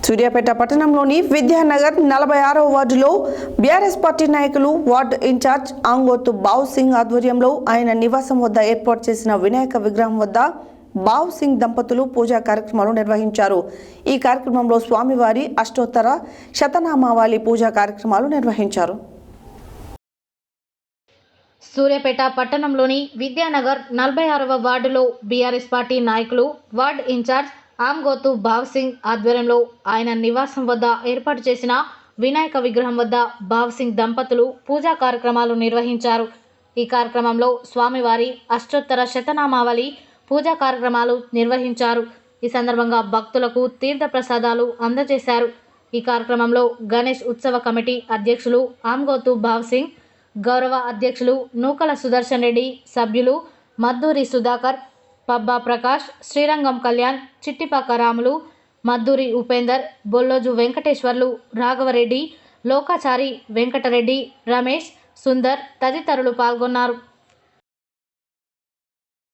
సూర్యాపేట పట్టణంలోని విద్యానగర్ 46వ వార్డులో BRS party నాయకులు వార్డు ఇన్ఛార్జ్ ఆంగోతు బావ్ సింగ్ ఆధ్వర్యంలో ఆయన నివాసం వద్ద ఏర్పాటు చేసిన వినాయక విగ్రహం వద్ద బావ్ సింగ్ దంపతులు పూజా కార్యక్రమాలు నిర్వహించారు. ఈ కార్యక్రమంలో స్వామివారి అష్టోత్తర శతనామావళి పూజా కార్యక్రమాలు నిర్వహించారు. సూర్యాపేట పట్టణంలోని విద్యానగర్ 46వ వార్డులో బీఆర్ఎస్ పార్టీ నాయకులు వార్డు ఇన్ఛార్జ్ ఆంగోతు బావ్ సింగ్ ఆధ్వర్యంలో ఆయన నివాసం వద్ద ఏర్పాటు చేసిన వినాయక విగ్రహం వద్ద బావ్ సింగ్ దంపతులు పూజా కార్యక్రమాలు నిర్వహించారు. ఈ కార్యక్రమంలో స్వామివారి అష్టోత్తర శతనామావళి పూజా కార్యక్రమాలు నిర్వహించారు. ఈ సందర్భంగా భక్తులకు తీర్థ ప్రసాదాలు అందజేశారు. ఈ కార్యక్రమంలో గణేష్ ఉత్సవ కమిటీ అధ్యక్షులు ఆంగోతు బావ్ సింగ్, గౌరవ అధ్యక్షులు నూకల సుదర్శన్ రెడ్డి, సభ్యులు మద్దూరి సుధాకర్, పబ్బా ప్రకాష్, శ్రీరంగం కళ్యాణ్, చిట్టిపాక రాములు, మద్దూరి ఉపేందర్, బొల్లోజు వెంకటేశ్వర్లు, రాఘవరెడ్డి, లోకాచారి, వెంకటరెడ్డి, రమేష్, సుందర్ తదితరులు పాల్గొన్నారు.